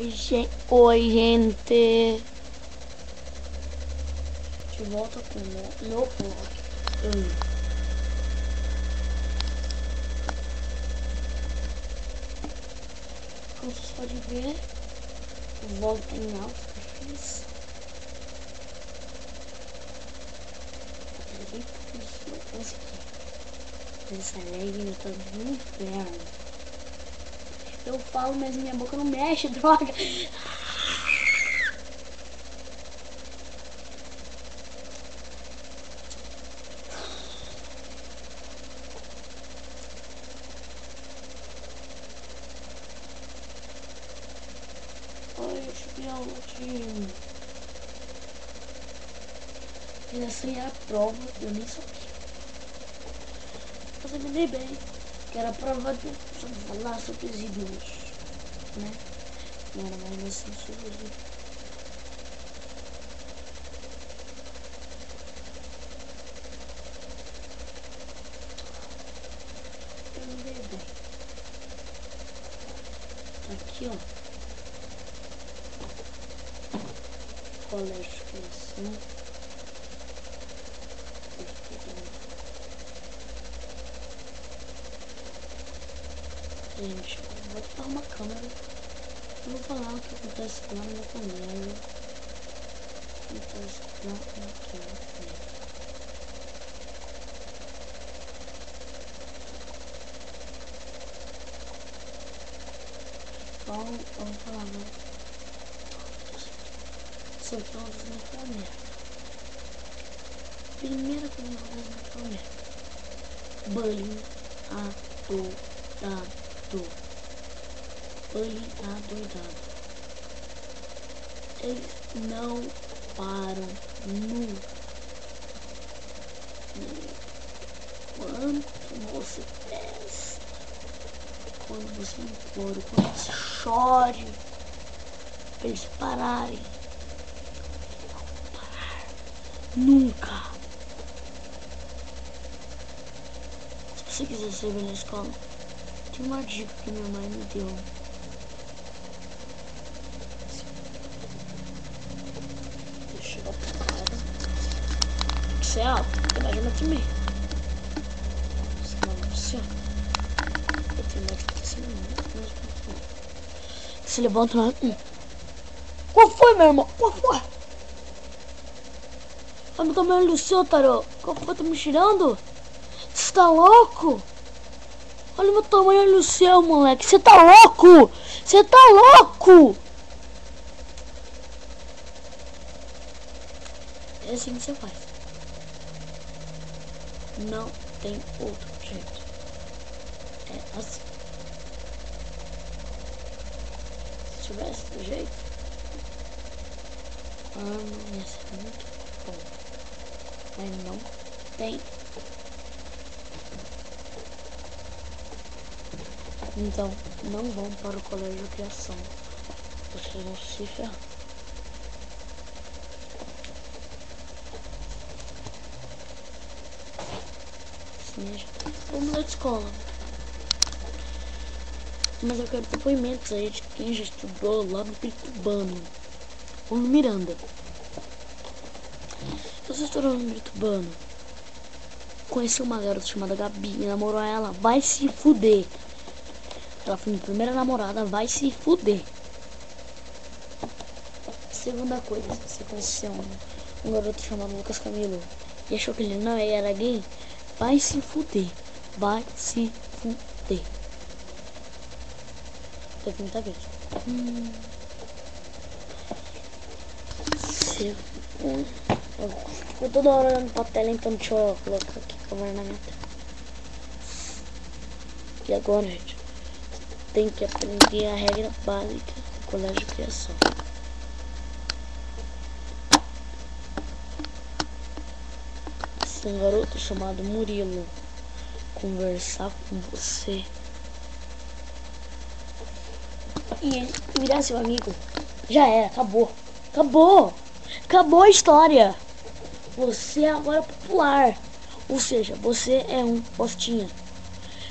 Oi, gente. De volta com o meu vlog. Como vocês podem ver, o vlog tá em alta definição. Essa legenda tá do inferno. Eu falo, mas minha boca não mexe, droga. Oi, espião, time. E essa aí era a prova, eu nem sabia. Mas eu me dei bem, que era a prova de falar sobre os ídolos, né? Não era mais assim sobre os ídolos. Eu me dei bem. Aqui, ó. Colégio Criação. Gente, eu vou botar uma câmera. Eu vou falar o que acontece lá no meu colégio. O que acontece lá no meu colégio. Então, eu vou falar, né? Isso aqui é uma das minhas promessas. Primeira coisa que eu vou fazer na promessa. Bullying adoidado. Bullying adoidado. Eles não param nunca. Quanto você pensa, quando você implora, quando você chore, pra eles pararem. Não parar. Nunca. Se você quiser ser bem na escola, tem uma dica que minha mãe me deu. Deixa eu botar para. Isso é alto, tem mais uma também. Isso não é assim. Eu tenho mais que assim, não. Se levanta lá. Qual foi, meu irmão? Qual foi? Olha o tamanho do seu, tarô. Qual foi? Tá me tirando? Você tá louco? Olha o meu tamanho do céu, moleque. Você tá louco? Você tá louco? É assim que você faz. Não tem outro jeito. É assim. Se tivesse do jeito, não ia ser muito bom. Mas não tem. Então, não vão para o colégio de criação. Vocês vão se ferrar. Vamos mudar de escola. Mas eu quero depoimentos aí de quem já estudou lá no Piritubano. Ou no Miranda. Se você estudou no Piritubano, conheceu uma garota chamada Gabi e namorou ela, vai se fuder. Ela foi minha primeira namorada, vai se fuder. Segunda coisa, se você conheceu um garoto chamado Lucas Camilo e achou que ele não era gay, vai se fuder. Vai se fuder. Teve muita vez. Eu toda hora olhando pra tela, então deixa eu colocar aqui a câmera na minha tela. E agora, gente, tem que aprender a regra básica do colégio de criação. Se um garoto chamado Murilo conversar com você e ele virar seu amigo, já era, acabou. Acabou a história. Você é agora popular. Ou seja, você é um bostinha.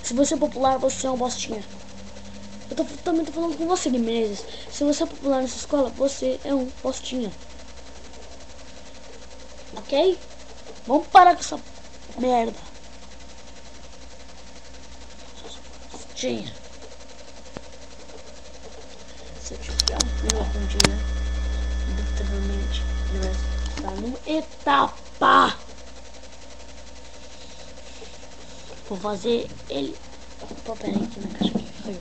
Se você é popular, você é um bostinha. Também tô falando com você, Menezes. Se você é popular nessa escola, você é um postinha. Ok? Vamos parar com essa merda. Postinha. Se eu tiver um pino com dinheiro, inevitavelmente ele vai estar numa etapa. Vou fazer ele. Opa, peraí, que minha caixa aqui caiu.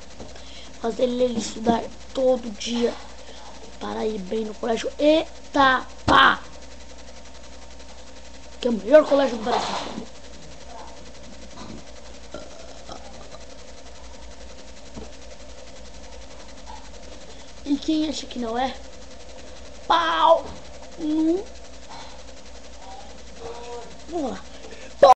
Fazer ele estudar todo dia para ir bem no colégio Etapa, que é o melhor colégio do Brasil. E quem acha que não é? Pau no... Vamos lá.